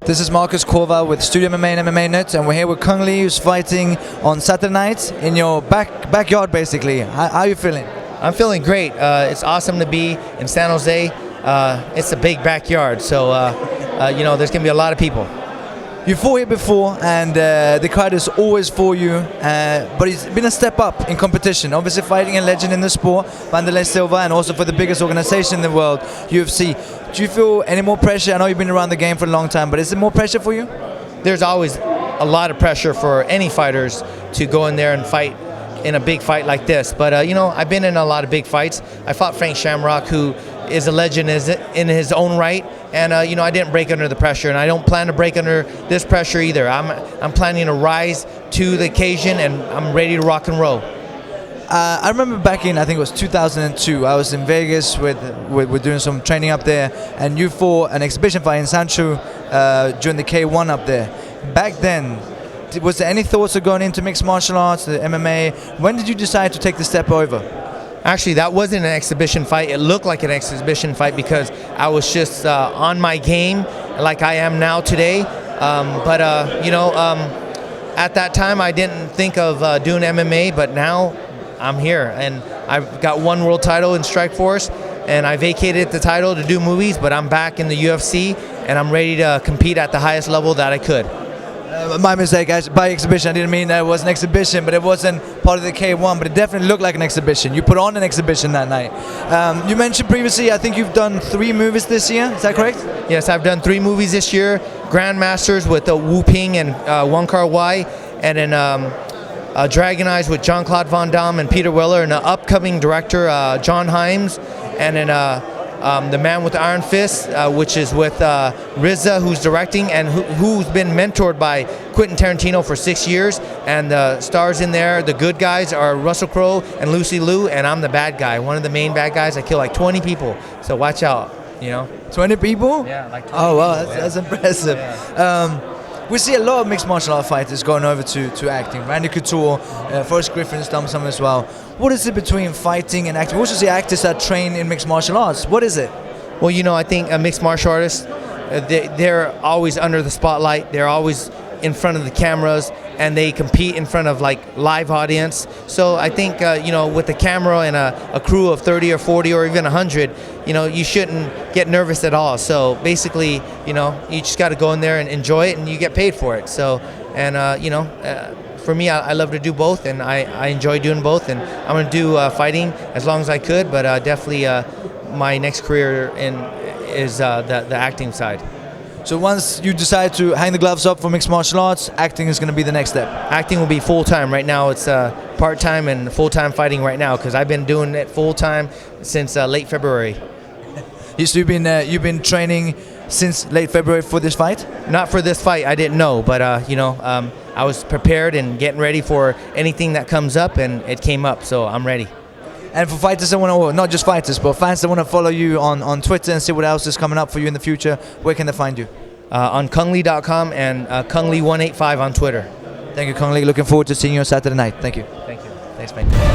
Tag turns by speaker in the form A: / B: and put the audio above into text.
A: This is Marcus Korva with Studio MMA and MMA Net, and we're here with Cung Le, who's fighting on Saturday night in your backyard, basically. How are you feeling?
B: I'm feeling great. It's awesome to be in San Jose. It's a big backyard, so you know, there's going to be a lot of people.
A: You fought here before, and the crowd is always for you, but it's been a step up in competition. Obviously fighting a legend in the sport, Wanderlei Silva, and also for the biggest organization in the world, UFC. Do you feel any more pressure? I know you've been around the game for a long time, but is it more pressure for you?
B: There's always a lot of pressure for any fighters to go in there and fight in a big fight like this. But you know, I've been in a lot of big fights. I fought Frank Shamrock, who is a legend in his own right, and you know, I didn't break under the pressure, and I don't plan to break under this pressure either. I'm planning to rise to the occasion, and I'm ready to rock and roll.
A: I remember back in, I think it was 2002, I was in Vegas with doing some training up there, and you fought an exhibition fight in Sancho during the K1 up there. Back then, was there any thoughts of going into mixed martial arts, the MMA? When did you decide to take the step over?
B: Actually, that wasn't an exhibition fight. It looked like an exhibition fight because I was just on my game like I am now today. You know, at that time I didn't think of doing MMA, but now I'm here, and I've got one world title in Strikeforce, and I vacated the title to do movies, but I'm back in the UFC, and I'm ready to compete at the highest level that I could.
A: My mistake, guys. By exhibition, I didn't mean that it was an exhibition, but it wasn't part of the K1, but it definitely looked like an exhibition. You put on an exhibition that night. You mentioned previously, I think you've done 3 movies this year, is that correct?
B: Yes, I've done 3 movies this year. Grandmasters with Wu Ping and Wong Kar-wai, and then Dragon Eyes with Jean-Claude Van Damme and Peter Weller, and an upcoming director, John Himes, and then The Man with the Iron Fist, which is with RZA, who's directing, and who's been mentored by Quentin Tarantino for 6 years. And the stars in there, the good guys, are Russell Crowe and Lucy Liu, and I'm the bad guy, one of the main bad guys. I kill like 20 people, so watch out, you know.
A: 20 people?
B: Yeah, like 20
A: Oh, wow,
B: people,
A: that's impressive.
B: Yeah.
A: We see a lot of mixed martial art fighters going over to acting. Randy Couture, Forrest Griffin's done some as well. What is it between fighting and acting? We also see actors that train in mixed martial arts. What is it?
B: Well, you know, I think mixed martial artists, they're always under the spotlight. They're always in front of the cameras, and they compete in front of like live audience. So I think you know, with a camera and a crew of 30 or 40 or even 100, you know, you shouldn't get nervous at all. So basically, you know, you just got to go in there and enjoy it, and you get paid for it. So, and you know, for me, I love to do both, and I enjoy doing both, and I'm gonna do fighting as long as I could, but definitely my next career is the acting side.
A: So once you decide to hang the gloves up for mixed martial arts, acting is going to be the next step?
B: Acting will be full-time. Right now it's part-time and full-time fighting right now, because I've been doing it full-time since late February.
A: So you've been training since late February for this fight?
B: Not for this fight, I didn't know, but you know, I was prepared and getting ready for anything that comes up, and it came up, so I'm ready.
A: And for fighters that want to, well, not just fighters, but fans that want to follow you on Twitter and see what else is coming up for you in the future, where can they find you?
B: On kungle.com and kungle185 on Twitter.
A: Thank you, Cung Le. Looking forward to seeing you on Saturday night. Thank you.
B: Thank you.
A: Thanks, mate.